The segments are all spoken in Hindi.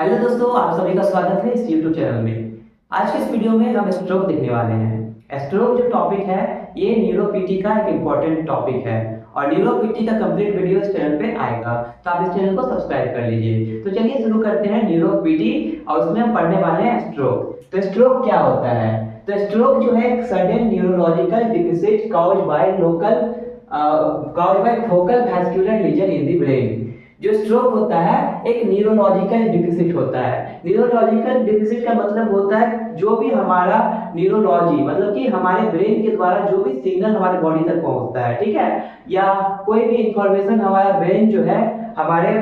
हेलो दोस्तों, आप सभी का स्वागत है इस YouTube चैनल में। आज के इस वीडियो में हम स्ट्रोक देखने वाले हैं। स्ट्रोक जो टॉपिक है ये न्यूरोपीटी का एक इम्पोर्टेंट टॉपिक है और न्यूरोपीटी का कंप्लीट वीडियो इस चैनल पे आएगा, तो आप इस चैनल को सब्सक्राइब कर लीजिए। तो चलिए शुरू करते हैं न्यूरोपीटी और उसमें हम पढ़ने वाले हैं स्ट्रोक। तो स्ट्रोक क्या होता है? तो स्ट्रोक जो है एक sudden neurological deficit caused bye focal vascular lesion in the brain. जो स्ट्रोक होता है एक न्यूरोलॉजिकल डिफिसिट होता है। न्यूरोलॉजिकल डिफिसिट का मतलब होता है जो भी हमारा न्यूरोलॉजी मतलब कि हमारे ब्रेन के द्वारा जो भी सिग्नल हमारे बॉडी तक पहुंचता है, ठीक है, या कोई भी इंफॉर्मेशन हमारा ब्रेन जो है हमारे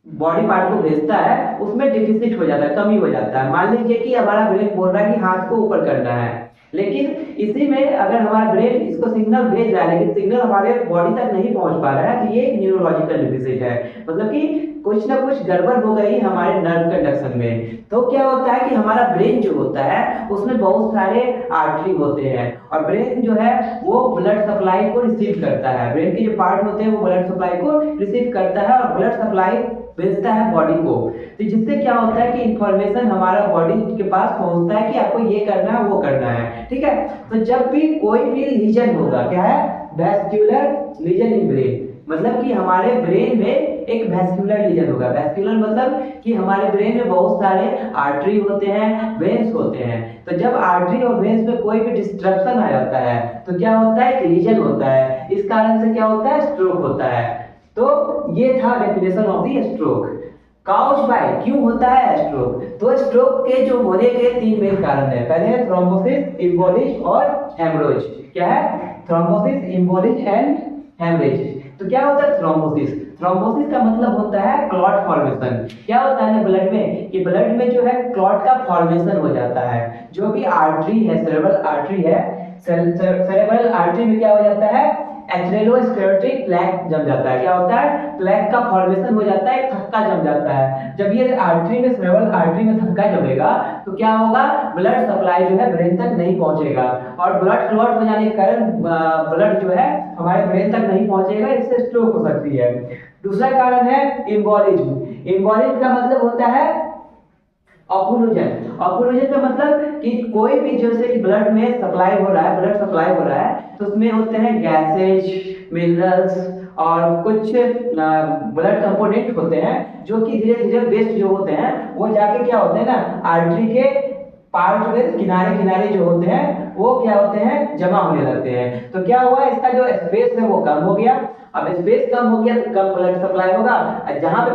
बॉडी पार्ट को भेजता है, उसमें डिफिसिट हो जाता है, कमी हो जाता है। मान लीजिए कि हमारा ब्रेन बोल रहा है कि हाथ को ऊपर करना है, लेकिन इसी में अगर हमारा ब्रेन इसको सिग्नल भेज रहा है लेकिन सिग्नल हमारे बॉडी तक नहीं पहुंच पा रहा है, तो ये एक न्यूरोलॉजिकल डिफिसिट है। मतलब कि कुछ ना कुछ गड़बड़ हो गई हमारे नर्व कंडक्शन में। तो क्या होता है कि हमारा ब्रेन जो होता है उसमें बहुत सारे आर्टरी होते हैं और ब्रेन जो है वो ब्लड सप्लाई को रिसीव करता है। ब्रेन के जो पार्ट होते हैं वो ब्लड सप्लाई को रिसीव करता है और ब्लड सप्लाई भेजता है बॉडी को। तो जिससे क्या होता है कि इंफॉर्मेशन हमारा बॉडी के पास पहुंचता है कि आपको ये करना है वो करना है, ठीक है। तो जब भी कोई भी लीजन होगा, क्या है, वैस्कुलर लीजन इन ब्रेन, मतलब कि हमारे ब्रेन में एक वैस्कुलर लीजन होगा। वैस्कुलर मतलब कि हमारे ब्रेन में बहुत सारे आर्टरी होते हैं, वेन्स होते हैं। तो जब आर्टरी और वेन्स में कोई भी डिस्ट्रक्शन आ जाता है तो क्या होता है, एक लीजन होता है। इस कारण से क्या होता है, स्ट्रोक होता है। तो ये था definition of the stroke. Caused bye, क्यों होता है स्ट्रोक? तो स्ट्रोक के जो होने के तीन मेन कारण है। पहले है थ्रोम्बोसिस, एम्बोलिश और हेमोरेज। क्या है? Thrombosis, embolism and haemorrhage. तो क्या होता है थ्रोम्बोसिस? थ्रोम्बोसिस का मतलब होता है क्लॉट फॉर्मेशन। क्या होता है ना ब्लड में, कि ब्लड में जो है क्लॉट का फॉर्मेशन हो जाता है। जो भी आर्टरी है, सेरेब्रल आर्टरी है, सेरेब्रल आर्टरी में क्या हो जाता है, एथेरोस्क्लेरोटिक प्लेक जम जाता है। क्या होता है, प्लेक का फॉर्मेशन हो जाता है, थक्का जम जाता है। जब ये आर्टरी में, सेरेब्रल आर्टरी में थक्का जमेगा तो क्या होगा, ब्लड सप्लाई जो है ब्रेन तक नहीं पहुंचेगा और ब्लड क्लॉट हो जाने के कारण ब्लड जो है हमारे ब्रेन तक नहीं पहुंचेगा, इससे स्ट्रोक हो सकती है। दूसरा कारण है एम्बोलिज्म। एम्बोलिज्म का मतलब होता है ऑक्लूजन। ऑक्लूजन का मतलब कि कोई भी जैसे कि ब्लड में सप्लाई हो रहा है, ब्लड सप्लाई हो रहा है, तो उसमें होते हैं गैसेज, मिनरल्स और कुछ ब्लड कंपोनेंट होते हैं जो कि धीरे धीरे वेस्ट जो होते हैं वो जाके क्या होते हैं ना, आर्टरी के पार्ट में किनारे किनारे जो होते हैं वो क्या होते हैं, जमा होने लगते हैं। तो क्या हुआ, इसका जो स्पेस है वो कम हो गया। अब स्पेस कम हो गया तो कम ब्लड सप्लाई होगा। जहां पे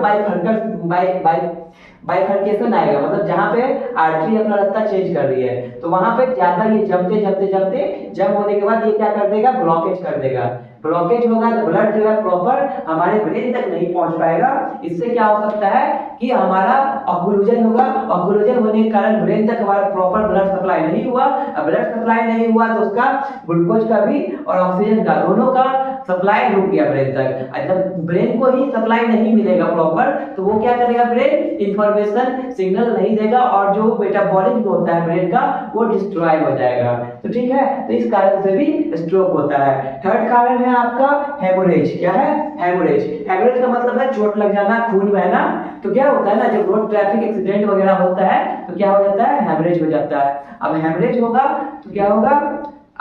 बाइफर्केशन आएगा, मतलब जहां पे आर्टरी अपना रास्ता चेंज कर रही है, तो वहां पे ज्यादा ये जमते जमते जमते जम होने के बाद ये क्या कर देगा, ब्लॉकेज कर देगा। ब्लॉकेज होगा तो ब्लड जो है प्रॉपर हमारे ब्रेन तक नहीं पहुंच पाएगा। इससे क्या हो सकता है कि हमारा ऑक्लूजन होगा। ऑक्लूजन होने के कारण ब्रेन तक हमारा प्रॉपर ब्लड सप्लाई नहीं हुआ। अब ब्लड सप्लाई नहीं हुआ तो उसका ग्लूकोज का भी और ऑक्सीजन का दोनों का सप्लाई रुक गया ब्रेन तक। जब ब्रेन को ही सप्लाई नहीं मिलेगा प्रॉपर तो वो क्या करेगा, ब्रेन इंफॉर्मेशन सिग्नल नहीं देगा और जो मेटाबॉलिज्म होता है ब्रेन का वो डिस्ट्रॉय हो जाएगा। तो ठीक है, तो इस कारण से भी स्ट्रोक होता है। थर्ड कारण है आपका हेमोरेज। क्या है, हेमोरेज। हेमोरेज का मतलब है चोट लग जाना, खून बहना। तो क्या होता है ना, जब रोड ट्रैफिक एक्सीडेंट वगैरह होता है तो क्या हो जाता है, हेमोरेज हो जाता है। अब हेमोरेज होगा तो क्या होगा,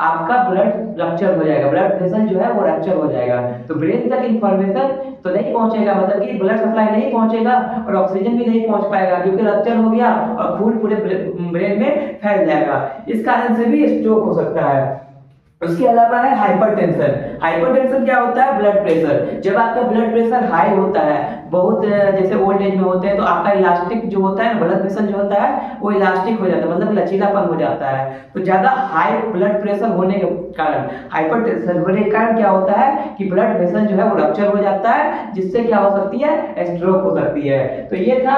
आपका ब्लड रप्चर हो जाएगा, ब्लड वेसल जो है वो रप्चर हो जाएगा। तो ब्रेन तक इंफॉर्मेशन तो नहीं पहुंचेगा, मतलब कि ब्लड सप्लाई नहीं पहुंचेगा और ऑक्सीजन भी नहीं पहुंच पाएगा क्योंकि रप्चर हो गया और खून पूरे ब्रेन में फैल जाएगा। इस कारण से भी स्ट्रोक हो सकता है। उसके अलावा है हाइपरटेंशन। हाइपरटेंशन क्या होता है, ब्लड प्रेशर। जब आपका ब्लड प्रेशर हाई होता है, बहुत जैसे ओल्ड एज में होते हैं, तो आपका इलास्टिक जो होता है, ब्लड प्रेशर जो होता है वो इलास्टिक हो जाता है, मतलब लचीलापन हो जाता है। तो ज्यादा हाई ब्लड प्रेशर होने के कारण, हाइपरटेंशन होने के कारण क्या होता है कि ब्लड वेसल जो है वो रप्चर हो जाता है, जिससे क्या हो सकती है, स्ट्रोक हो सकती है। तो ये था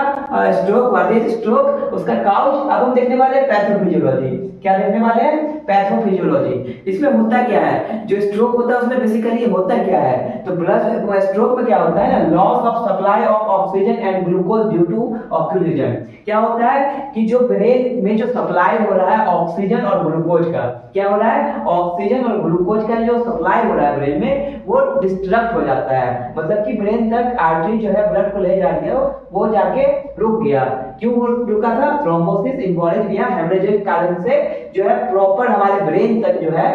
स्ट्रोक, व्हाट इज स्ट्रोक, उसका काउज। अब हम देखने वाले हैं पैथोफिजियोलॉजी। क्या देखने वाले हैं, पैथोफिजियोलॉजी। इसमें होता क्या है, जो स्ट्रोक होता है उसमें बेसिकली होता क्या है, तो ब्लड स्ट्रोक में क्या होता है ना, loss of supply of oxygen and glucose due to occlusion. क्या होता है कि जो ब्रेन में जो सप्लाई हो रहा है ऑक्सीजन और ग्लूकोज का, क्या हो रहा है, ऑक्सीजन ऑक्सीजन और ग्लूकोज का जो सप्लाई हो रहा है ब्रेन में वो डिस्टरप्ट हो जाता है, मतलब कि ब्रेन तक आर्टरी जो है ब्लड को ले जा रही है वो जाके रुक गया। क्यों रुका था? थ्रोम्बोसिस, एम्बोलिज्म या हेमरेज के कारण से जो है प्रॉपर हमारे ब्रेन तक जो है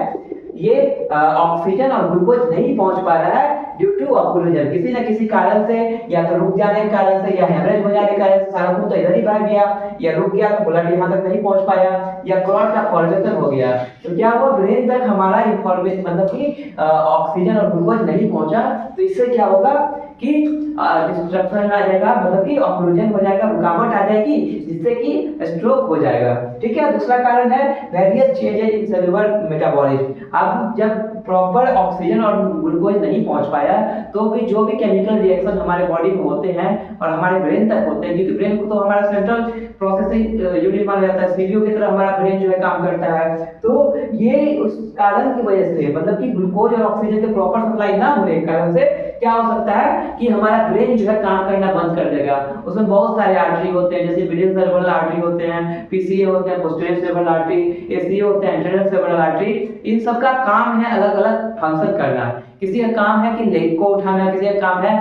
ये ऑक्सीजन और ग्लूकोज नहीं पहुंच पा रहा है ड्यू टू ऑक्सीजन, किसी न किसी कारण से, या तो रुक जाने के कारण से या हेमरेज हो जाने के कारण से सारा खून तो इधर ही भाग गया, या रुक गया तो ब्लड यहाँ तक नहीं पहुंच पाया, या क्लॉट का फॉर्मेशन हो गया। तो क्या हुआ? ब्रेन तक हमारा इंफॉर्मेशन मतलब कि ऑक्सीजन और ग्लूकोज नहीं पहुंचा, तो इससे क्या होगा कि डिस्ट्रक्शन आ जाएगा, मतलब कि ऑक्लूजन हो जाएगा, रुकावट आ जाएगी, जिससे कि स्ट्रोक हो जाएगा। ठीक है। दूसरा कारण है various changes in cellular metabolism. अब जब प्रॉपर ऑक्सीजन और ग्लूकोज नहीं पहुंच पाया तो भी जो भी केमिकल रिएक्शन हमारे बॉडी में होते हैं और हमारे ब्रेन तक होते हैं, क्योंकि ब्रेन को तो हमारा सेंट्रल प्रोसेसिंग यूनिट माना जाता है, सीपीयू की तरह हमारा ब्रेन जो है काम करता है। तो ये उस कारण की वजह से, मतलब कि ग्लूकोज और ऑक्सीजन के प्रॉपर सप्लाई ना होने के कारण से क्या हो सकता है कि हमारा ब्रेन जो है काम करना बंद कर देगा। उसमें बहुत सारे आर्टरी होते हैं, जैसे मिडिल सेरेब्रल आर्टरी होते हैं, पीसीए होते हैं, पोस्टीरियर सेरेब्रल आर्टरी, एसीए होते हैं, एंटीरियर सेरेब्रल आर्टरी। इन सब का काम है अलग अलग फंक्शन करना। किसी का काम है कि लेग को उठाना, किसी का काम है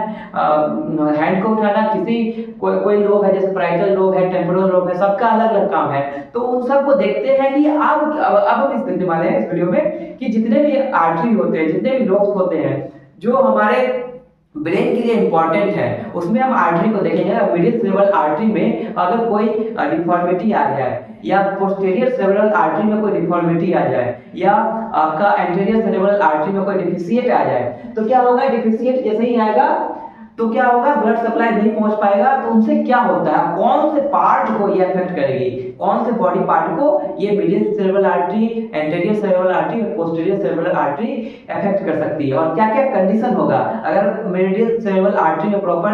हैंड को उठाना, कोई लोग है जैसे पैराइटल लोग है, टेम्पोरल लोग है, सबका अलग अलग काम है। तो उन सबको देखते हैं कि अब हम इस देखने वाले हैं इस वीडियो में कि जितने भी आर्टरी होते हैं, जितने भी लोब्स होते हैं जो हमारे ब्रेन के लिए इंपॉर्टेंट है, उसमें हम आर्टरी को देखेंगे। मिडिल सेरेब्रल आर्टरी में अगर कोई डिफॉर्मिटी आ जाए, या पोस्टीरियर सेरेब्रल आर्टरी में कोई डिफॉर्मिटी आ जाए, या आपका एंटीरियर सेरेब्रल आर्टरी में कोई डिफिशिएंट आ जाए, तो क्या होगा? डिफिशिएंट जैसे ही आएगा तो क्या होगा? ब्लड सप्लाई नहीं पहुंच पाएगा। तो उनसे क्या होता है, कौन से पार्ट को ये अफेक्ट करेगी, कौन से बॉडी पार्ट को ये middle cerebral artery, anterior cerebral artery और पोस्टीरियर सेरेब्रल आर्टरी अफेक्ट कर सकती है, और क्या क्या कंडीशन होगा अगर मिडिल सेरेब्रल आर्टरी में प्रॉपर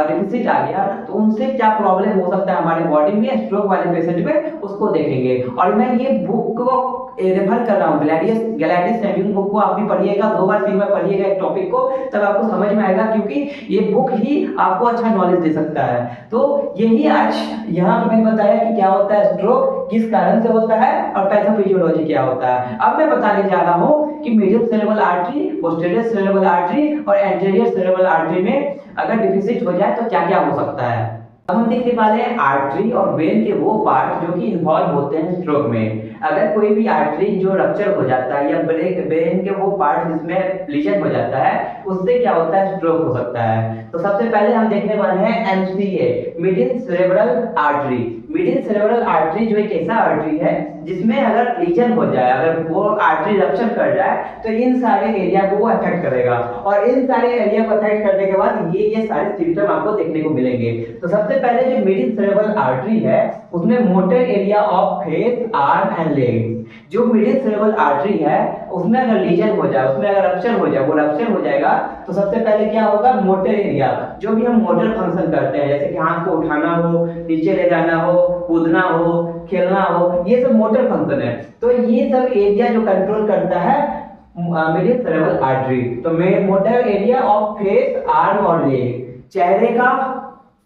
डिफिसिट आ गया, तो उनसे क्या प्रॉब्लम हो सकता है हमारे बॉडी में, स्ट्रोक वाले पेशेंट में, उसको देखेंगे। और मैं ये बुक को रेफर कर रहा हूँ, गैलेडिस सैम्यूल बुक को आप भी पढ़िएगा, 2 बार 3 बार पढ़िएगा एक टॉपिक को, तब आपको समझ में आएगा, क्योंकि ये बुक ही आपको अच्छा नॉलेज दे सकता है। तो यही आज यहाँ पे मैंने बताया कि क्या होता है स्ट्रोक, किस कारण से होता है, और पैथोफिजियोलॉजी क्या होता है। अब मैं बताने जा रहा हूँ कि middle cerebral artery, posterior cerebral artery और एंटीरियर सेरेब्रल आर्टरी में अगर डिफिसिट हो जाए तो क्या क्या हो सकता है। अब हम देखने वाले हैं आर्टरी और वेन के वो पार्ट जो कि इन्वॉल्व होते हैं स्ट्रोक में। अगर कोई भी आर्टरी जो रप्चर हो जाता है, या ब्रेन के वो पार्ट जिसमें लीजन हो जाता है, उससे क्या होता है? स्ट्रोक हो सकता है। तो सबसे पहले हम देखने वाले हैं MCA, middle cerebral artery. Middle cerebral artery जो एक ऐसा आर्टरी है जिसमें अगर लीजन हो जाए, अगर वो आर्टरी रप्चर कर जाए, तो इन सारे एरिया को वो अफेक्ट करेगा, और इन सारे एरिया को अफेक्ट करने के बाद ये सारे सिम्टम आपको देखने को मिलेंगे। तो सबसे पहले जो मिडिल सेरेब्रल आर्टरी है उसमें motor area of face, arm and leg. जो मिडिल सेरेब्रल आर्टरी है उसमें अगर लीजन हो जाए, उसमें अगर रप्चर हो जाए, वो रप्चर हो जाएगा, तो सबसे पहले क्या होगा? मोटर एरिया, जो भी हम मोटर फंक्शन करते हैं, जैसे कि हाथ को उठाना हो, नीचे ले जाना हो, कूदना हो, खेलना हो, ये सब मोटर फंक्शन है। तो ये सब एरिया जो कंट्रोल करता है मिडिल सेरेब्रल आर्टरी। तो motor area of face, arm और लेग, चेहरे का,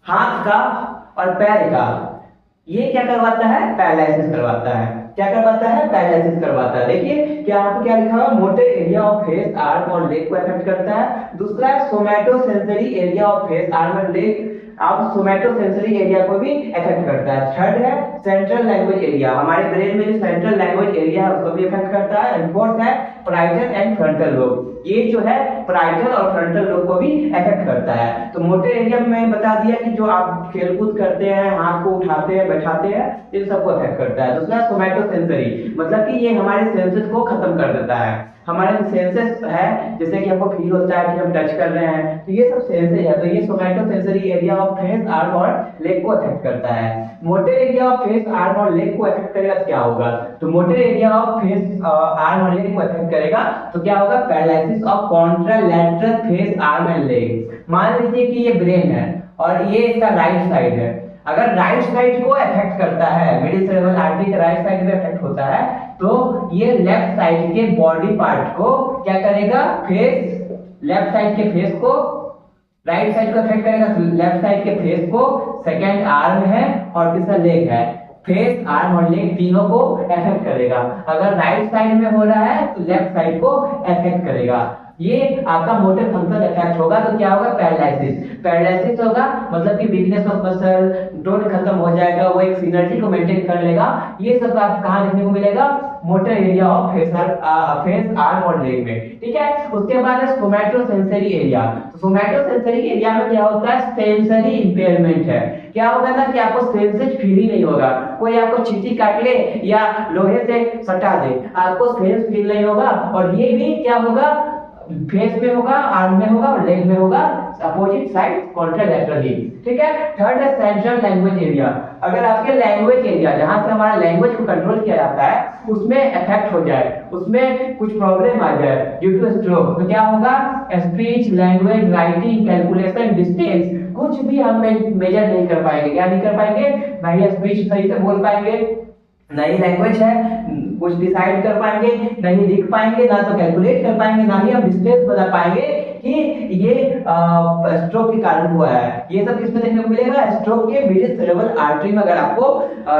हाथ का और पैर का, ये क्या करवाता है? पैरालिसिस करवाता है। क्या करवाता है? पैरालिसिस करवाता है। देखिए क्या आपको क्या लिखा हुआ? Motor area of face, arm और लेग को अफेक्ट करता है। दूसरा है somatosensory area of face, arm and leg, अब सोमैटोसेंसरी एरिया को भी अफेक्ट करता है। थर्ड है सेंट्रल लैंग्वेज एरिया, हमारे ब्रेन में जो सेंट्रल लैंग्वेज एरिया है उसको भी अफेक्ट करता है। एंड फोर्थ है पैराइटल एंड फ्रंटल लोब, ये जो है पैराइटल और फ्रंटल लोब को भी अफेक्ट करता है। तो मोटर एरिया में मैंने बता दिया कि जो आप खेलकूद करते हैं, हाथ को उठाते हैं, बैठाते हैं, इन सबको अफेक्ट करता है। दूसरा सोमैटोसेंसरी, मतलब कि ये हमारे सेंसेस को खत्म कर देता है। हमारे सेंसेस है, जैसे कि हमको फील होता है कि हम टच कर रहे हैं, तो ये सब सेंसेस है। तो ये somatosensory area of face, arm और लेग को अफेक्ट करता है। Motor area of face, arm और लेग को अफेक्ट करेगा तो क्या होगा? तो motor area of face, arm और लेग को अफेक्ट करेगा तो क्या होगा? Paralysis of contralateral face, arm and leg. मान लीजिए कि ये ब्रेन है और ये इसका राइट साइड है, अगर राइट साइड को अफेक्ट करता है, मिडिल सेरेब्रल आर्टरी के राइट साइड में अफेक्ट होता है, तो ये लेफ्ट साइड के बॉडी पार्ट को क्या करेगा? फेस, लेफ्ट साइड के फेस को, राइट साइड को अफेक्ट करेगा, लेफ्ट साइड के फेस को, सेकंड आर्म है और तीसरा लेग है, फेस, आर्म और लेग तीनों को अफेक्ट करेगा। अगर राइट साइड में हो रहा है तो लेफ्ट साइड को अफेक्ट करेगा। ये आपका मोटर फंक्शन अफेक्ट होगा तो क्या होगा, पैरालिसिस। पैरालिसिस होगा मतलब कि वीकनेस ऑफ मसल, टोन खत्म हो जाएगा, वो एक सिनर्जी को मेंटेन कर लेगा। ये सब आप कहां देखने को मिलेगा, motor area of face, arm और लेग में, ठीक है। उसके बाद है सोमैटो सेंसरी एरिया। तो सोमैटो सेंसरी एरिया में क्या होता है, सेंसरी इंपेयरमेंट है। क्या होगा ना कि आपको सेंसेज फील ही नहीं होगा, कोई आपको चींटी काट ले या लोहे से सटा दे, आपको सेंस फील नहीं होगा। और ये भी क्या होगा, फेस में होगा, आर्म में होगा और लेग में होगा, अपोजिट साइड कॉन्ट्रालैटरली, ठीक है। थर्ड है सेंट्रल लैंग्वेज एरिया। अगर आपके लैंग्वेज एरिया जहां से हमारा लैंग्वेज को कंट्रोल किया जाता है उसमें अफेक्ट हो जाए, उसमें कुछ प्रॉब्लम आ जाए ड्यू टू स्ट्रोक, तो क्या होगा, speech, language, writing, calculation, distance कुछ भी हम मेजर नहीं कर पाएंगे। क्या नहीं कर पाएंगे, ना ही स्पीच सही से बोल पाएंगे, ना ही लैंग्वेज है कुछ डिसाइड कर पाएंगे, नहीं लिख पाएंगे, ना तो कैलकुलेट कर पाएंगे, ना ही हम डिस्टेंस बता पाएंगे कि ये स्ट्रोक के कारण हुआ है। ये सब किसमें देखने को मिलेगा, स्ट्रोक के मिडिल सेरेब्रल आर्टरी में अगर आपको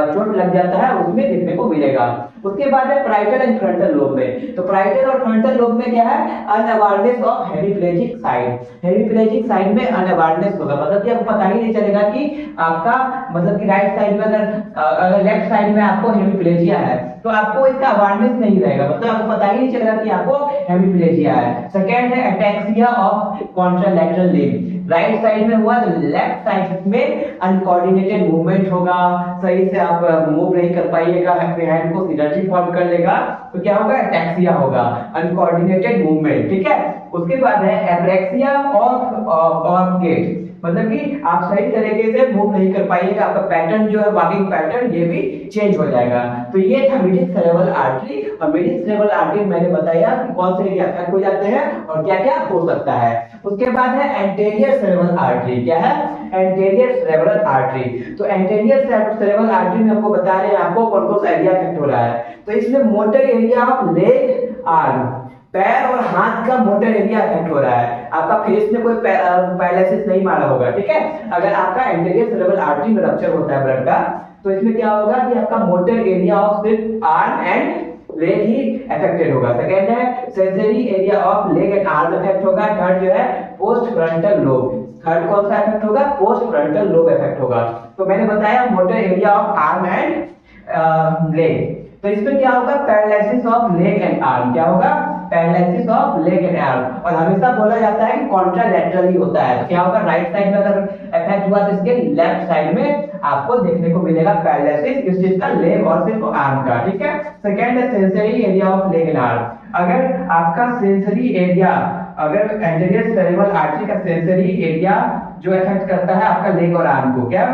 चोट लग जाता है उसमें देखने को मिलेगा। उसके बाद है पैराइटल एंड फ्रंटल लोब में। तो पैराइटल और फ्रंटल लोब में क्या है, unawareness of hemiplegic side. Hemiplegic side में अनअवेयरनेस होगा, मतलब कि आपको पता ही नहीं चलेगा कि आपका मतलब कि राइट साइड में अगर लेफ्ट साइड में आपको हेमिप्लेजिया है तो आपको इसका अवेयरनेस नहीं रहेगा, मतलब आपको पता ही नहीं चलेगा कि आपको हेमिप्लेजिया है। सेकंड है ataxia of contralateral limb. Right side में हुआ तो लेफ्ट साइड में अनकोऑर्डिनेटेड मूवमेंट होगा, सही से आप मूव नहीं कर पाइएगा, हैंड को सिनर्जी फॉर्म कर लेगा तो क्या होगा, अटैक्सिया होगा, अनकोऑर्डिनेटेड मूवमेंट, ठीक है। उसके बाद है एब्रेक्सिया ऑफ गेट, मतलब कि आप सही तरीके से मूव नहीं कर पाइएगा, आपका पैटर्न जो है वॉकिंग पैटर्न ये भी चेंज हो जाएगा। तो ये था मिडिल सेरेब्रल आर्टरी, और मिडिल सेरेब्रल आर्टरी मैंने बताया कि कौन से एरिया अफेक्ट हो जाते हैं और क्या क्या हो सकता है। उसके बाद है एंटीरियर सेरेब्रल आर्टरी। क्या है, एंटीरियर सेरेब्रल आर्टरी। तो एंटीरियर सेरेब्रल आर्टरी में आपको बता रहे हैं आपको कौन कौन सा एरिया अफेक्ट हो रहा है। तो इसमें motor area of leg, arm, पैर और हाथ का मोटर एरिया अफेक्ट हो रहा है। आपका फेस में कोई पैरालिसिस नहीं मारा होगा, ठीक है। अगर आपका एंटीरियर सेरेब्रल आर्टरी में रप्चर होता है ब्लड का तो इसमें क्या होगा कि आपका मोटर एरिया ऑफ सिर्फ arm and leg he affected होगा। सेकंड है sensory area of leg and arm affect होगा। थर्ड जो है पोस्ट फ्रंटल लोब। थर्ड कौन सा अफेक्ट होगा, पोस्ट फ्रंटल लोब अफेक्ट होगा। तो मैंने बताया motor area of arm and leg. तो इसमें क्या होगा, paralysis of leg and arm. क्या होगा, paralysis of leg and arm. और हमेशा बोला जाता है कि कॉन्ट्रालैटरली होता है। क्या होगा, राइट साइड में अगर अफेक्ट हुआ तो इसके लेफ्ट साइड में आपको देखने को मिलेगा पैरालिसिस, इस चीज का लेग और सिर्फ आर्म का, ठीक है। सेकंड है sensory area of leg and arm. अगर आपका सेंसरी एरिया, अगर एंटीरियर सेरेब्रल आर्टरी का सेंसरी एरिया जो अफेक्ट करता है आपका लेग और आर्म को, क्या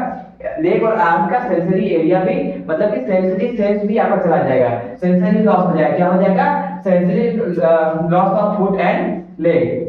लेग और आर्म का सेंसरी एरिया भी, मतलब कि सेंसरी सेंस भी आपका चला जाएगा, सेंसरी लॉस हो जाएगा। क्या हो जाएगा, sensory loss of foot and leg.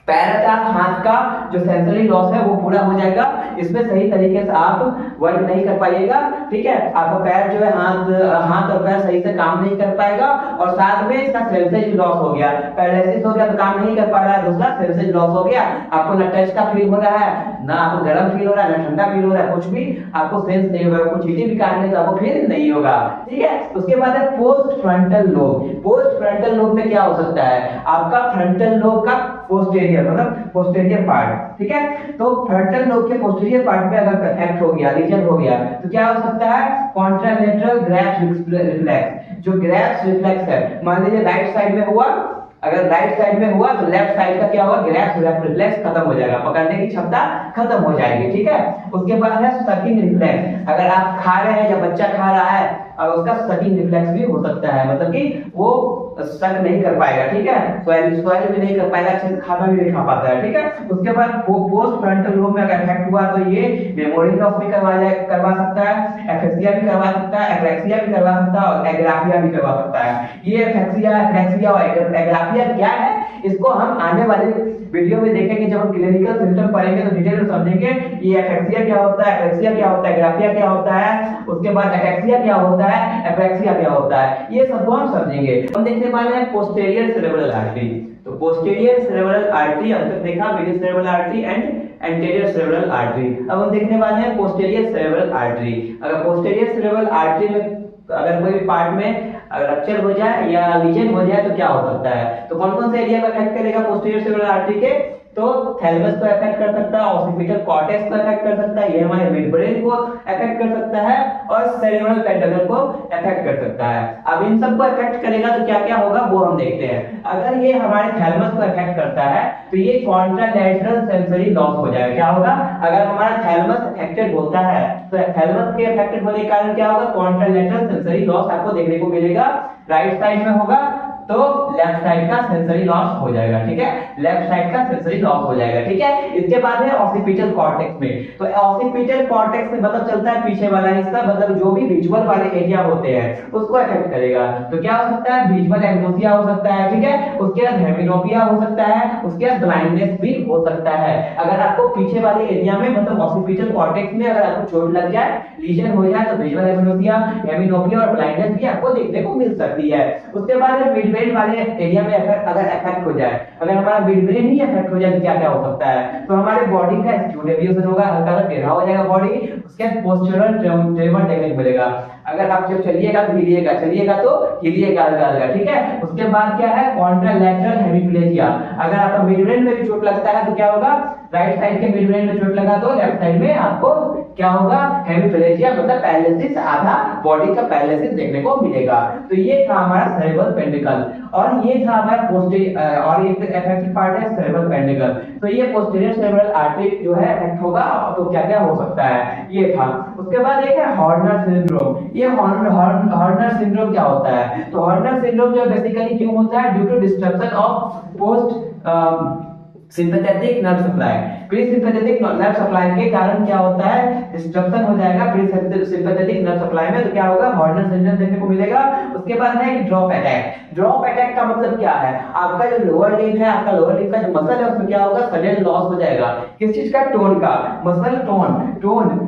पैर का, हाथ का जो सेंसरी लॉस है वो पूरा हो जाएगा। इसमें सही तरीके से आप वर्क नहीं कर पाइएगा, ठीक है। आपका पैर जो है हाथ और पैर सही से काम नहीं कर पाएगा, और साथ में इसका सेंसरी लॉस हो गया, पैरालिसिस हो गया तो काम नहीं कर पा रहा है, दूसरा सेंसरी लॉस हो गया, आपको ना टच का फील हो रहा है, ना आपको गर्म फील हो रहा है, ना ठंडा फील हो रहा है, कुछ भी आपको सेंस नहीं होगा, कुछ चीजें भी काटने से आपको फील नहीं होगा, ठीक है। उसके बाद है post frontal lobe. Post frontal lobe में क्या हो सकता है, आपका फ्रंटल लोब का पोस्टीरियर, मतलब पोस्टीरियर पार्ट, ठीक है। तो फ्रंटल लोब के पोस्टीरियर पार्ट में अगर अफेक्ट हो गया, लीजन हो गया, तो क्या हो सकता है, कॉन्ट्रालैटरल ग्रैप्स रिफ्लेक्स। जो ग्रैप्स रिफ्लेक्स है, मान लीजिए राइट साइड में हुआ, अगर राइट साइड में हुआ तो लेफ्ट साइड का क्या होगा, ग्रैप्स रिफ्लेक्स खत्म हो जाएगा, पकड़ने की क्षमता खत्म हो जाएगी, ठीक है। उसके बाद है सकिंग रिफ्लेक्स। अगर आप खा रहे हैं या बच्चा खा रहा है और उसका सकिंग रिफ्लेक्स भी हो सकता है, मतलब कि वो सक नहीं कर पाएगा, ठीक है, स्वैल भी नहीं कर पाएगा, अच्छे से खाना भी नहीं खा पाता है, ठीक है। उसके बाद पोस्ट फ्रंटल लोब में अगर अफेक्ट हुआ तो ये मेमोरी लॉस भी करवा सकता है, एफेक्सिया भी करवा सकता है, एग्रेक्सिया भी करवा सकता है और एग्राफिया भी करवा सकता है। ये एफेक्सिया और एग्राफिया क्या है, इसको हम आने वाले वीडियो में देखेंगे, जब हम क्लिनिकल सिम्टम पढ़ेंगे तो डिटेल में समझेंगे ये एफेक्सिया क्या होता है, एग्रेक्सिया क्या होता है, एग्राफिया क्या होता है, उसके बाद एफेक्सिया क्या होता है, एग्रेक्सिया क्या होता है, ये सब हम समझेंगे। हम देखने वाले हैं पोस्टीरियर सेरेब्रल आर्टरी। तो पोस्टीरियर सेरेब्रल आर्टरी अब तक देखा, middle cerebral artery and anterior cerebral artery. अब हम देखने वाले हैं पोस्टीरियर सेरेब्रल आर्टरी। अगर पोस्टीरियर सेरेब्रल आर्टरी में अगर कोई भी पार्ट में अगर रप्चर हो जाए या लीजन हो जाए तो क्या हो सकता है, तो कौन कौन से एरिया को अफेक्ट करेगा पोस्टीरियर सेरेब्रल आर्टरी के, तो थैलेमस को अफेक्ट कर सकता है, ऑसिपिटल कॉर्टेक्स को अफेक्ट कर सकता है, ये हमारे मिड ब्रेन को अफेक्ट कर सकता है और सेरेब्रल पेंटागन को अफेक्ट कर सकता है। अब इन सब को अफेक्ट करेगा तो क्या क्या होगा वो हम देखते हैं। अगर ये हमारे थैलेमस को अफेक्ट करता है तो ये कॉन्ट्रालैटरल सेंसरी लॉस हो जाएगा। क्या होगा, अगर हमारा थैलेमस अफेक्टेड होता है तो थैलेमस के अफेक्टेड होने के कारण क्या होगा, कॉन्ट्रालैटरल सेंसरी लॉस आपको देखने को मिलेगा। राइट साइड में होगा तो लेफ्ट साइड का सेंसरी लॉस हो जाएगा, ठीक है, लेफ्ट साइड का सेंसरी लॉस हो जाएगा, ठीक है। इसके बाद है ऑसिपिटल कॉर्टेक्स में, तो ऑसिपिटल कॉर्टेक्स में मतलब चलता है पीछे वाला हिस्सा, मतलब जो भी विजुअल वाले एरिया होते हैं उसको अफेक्ट करेगा। तो क्या हो सकता है, विजुअल एग्नोसिया हो सकता है, ठीक है, उसके बाद हेमिनोपिया हो सकता है, उसके बाद ब्लाइंडनेस भी हो सकता है। अगर आपको पीछे वाले एरिया में मतलब ऑसिपिटल कॉर्टेक्स में अगर आपको चोट लग जाए, लीजन हो जाए तो विजुअल एग्नोसिया, हेमिनोपिया और ब्लाइंडनेस भी आपको देखने को मिल सकती है। उसके बाद मिड ब्रेन वाले एरिया में अगर अफेक्ट हो जाए, अगर हमारा मिड ब्रेन ही अफेक्ट हो जाए तो क्या क्या हो सकता है, तो हमारे बॉडी का एक्यूट होगा, हल्का सा टेढ़ा हो जाएगा बॉडी, उसके बाद पोस्चरल ट्रेमर देखने को मिलेगा। अगर आप जब चलिएगा तो हिलिएगा, चलिएगा तो हिलिएगा हल्का, ठीक है। उसके बाद क्या है, कॉन्ट्रालैटरल हेमिप्लेजिया। अगर आपका मिड ब्रेन में भी चोट लगता है तो क्या होगा, राइट साइड के मिड ब्रेन में चोट लगा तो लेफ्ट साइड में आपको क्या होगा, हेमिप्लेजिया मतलब पैरालिसिस, आधा बॉडी का पैरालिसिस देखने को मिलेगा। तो ये था हमारा सेरेब्रल पेंडिकल और ये था हमारा पोस्टीरियर और एक अफेक्टेड पार्ट है सेरेब्रल पेंडिकल। तो ये पोस्टीरियर सेरेब्रल आर्टरी जो है अफेक्ट होगा तो क्या क्या हो सकता है, ये था। उसके बाद एक है हॉर्नर सिंड्रोम। ये हॉर्नर सिंड्रोम क्या होता है, तो हॉर्नर सिंड्रोम जो बेसिकली क्यों होता है, due to destruction of post sympathetic nerve supply. Pre sympathetic nerve supply के कारण क्या होता है, डिस्ट्रक्शन हो जाएगा प्री सिंपैथेटिक नर्व सप्लाई में, तो क्या होगा, हॉर्नर सिंड्रोम देखने को मिलेगा। उसके बाद है ड्रॉप अटैक। ड्रॉप अटैक का मतलब क्या है, आपका जो लोअर लिम्ब है, आपका लोअर लिम्ब का जो मसल है उसमें क्या होगा, सडन लॉस हो जाएगा। किस चीज का, टोन का, muscle tone,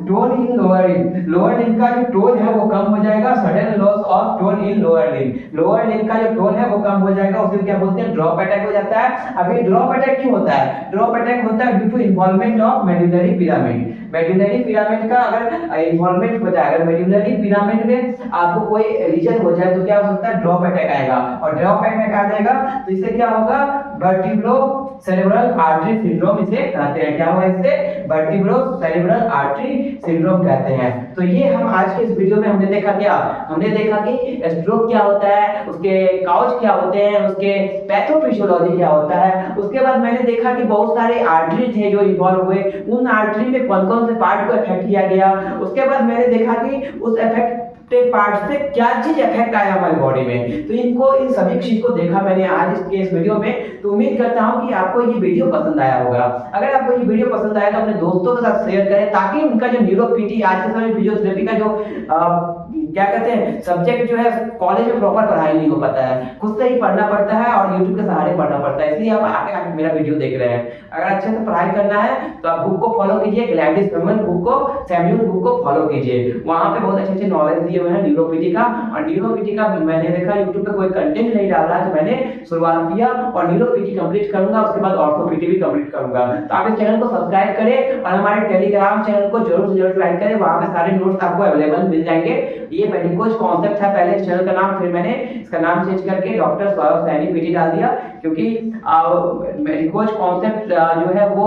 tone in lower limb, lower limb का जो टोन है वो कम हो जाएगा, sudden loss of tone in lower limb, lower limb का जो टोन है वो कम हो जाएगा, उसे क्या बोलते हैं, ड्रॉप अटैक हो जाता है। अभी ड्रॉप अटैक क्यों होता है, ड्रॉप अटैक होता है due to involvement of medullary pyramid. Medullary pyramid का अगर इन्वॉल्वमेंट हो जाए, अगर मेडुलरी पिरामिड में आपको कोई रीजन हो जाए तो क्या हो सकता है, ड्रॉप अटैक आएगा। और ड्रॉप अटैक आ जाएगा तो इससे क्या होगा, वर्टिब्रो सेरेब्रल आर्टरी सिंड्रोम इसे कहते हैं। क्या होगा, इससे वर्टिब्रो सेरेब्रल आर्टरी सिंड्रोम कहते हैं। तो ये हम आज के इस वीडियो में हमने देखा, क्या हमने देखा कि स्ट्रोक क्या होता है, उसके काउज क्या होते हैं, उसके पैथोफिजियोलॉजी क्या होता है। उसके बाद मैंने देखा कि बहुत सारे आर्टरी थे जो इन्वॉल्व हुए, उन आर्टरी में कौन कौन से पार्ट को अफेक्ट किया गया। उसके बाद मैंने देखा कि उस अफेक्टेड पार्ट से क्या चीज अफेक्ट आया हमारी बॉडी में। तो इन सभी चीज को देखा मैंने आज इसके इस वीडियो में। तो उम्मीद करता हूं कि आपको ये वीडियो पसंद आया होगा। अगर आपको ये वीडियो पसंद आया तो अपने दोस्तों के साथ शेयर करें, ताकि उनका जो न्यूरोपीटी आज के समय फिजियोथेरेपी का जो क्या कहते हैं सब्जेक्ट जो है कॉलेज में प्रॉपर पढ़ाई नहीं हो पाता है, खुद से ही पढ़ना पड़ता है और यूट्यूब के सहारे पढ़ना पड़ता है, इसलिए आप आके मेरा वीडियो देख रहे हैं। अगर अच्छे से पढ़ाई करना है तो आप बुक को फॉलो कीजिए, ग्लैडिस ह्यूमन बुक को, सैम्यूल बुक को फॉलो कीजिए। वहां पे बहुत अच्छे नॉलेज दिए हुए हैं न्यूरोपीटी का। और न्यूरोपीटी का मैंने देखा यूट्यूब पे कोई कंटेंट नहीं डाल रहा है तो मैंने शुरुआत किया और न्यूरोपीटी कंप्लीट करूंगा, उसके बाद ऑर्थोपीटी भी कंप्लीट करूंगा। तो आप इस चैनल को सब्सक्राइब करें और हमारे टेलीग्राम चैनल को जरूर से जरूर ज्वाइन करें, वहां पे सारे नोट्स आपको अवेलेबल मिल जाएंगे। ये मेडिकोज कॉन्सेप्ट था पहले इस चैनल का नाम, फिर मैंने इसका नाम चेंज करके डॉक्टर सौरभ सैनी पीटी डाल दिया, क्योंकि मेडिकोज कॉन्सेप्ट जो है वो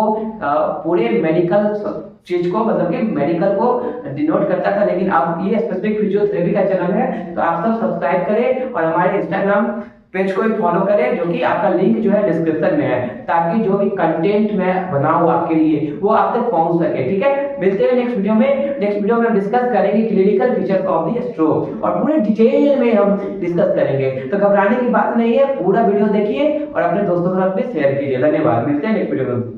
पूरे मेडिकल चीज को मतलब कि मेडिकल को डिनोट करता था, लेकिन अब ये स्पेसिफिक फिजियोथेरेपी का चैनल है। तो आप सब सब्सक्राइब करें और हमारे इंस्टाग्राम पेज को भी फॉलो करें, जो कि आपका लिंक जो है डिस्क्रिप्शन में है, ताकि जो भी कंटेंट मैं बनाऊं आपके लिए वो आप तक पहुंच सके। ठीक है, मिलते हैं नेक्स्ट वीडियो में। नेक्स्ट वीडियो में हम डिस्कस करेंगे clinical features of the stroke और पूरे डिटेल में हम डिस्कस करेंगे। तो घबराने की बात नहीं है, पूरा वीडियो देखिए और अपने दोस्तों के साथ भी शेयर कीजिए। धन्यवाद, मिलते हैं नेक्स्ट वीडियो में।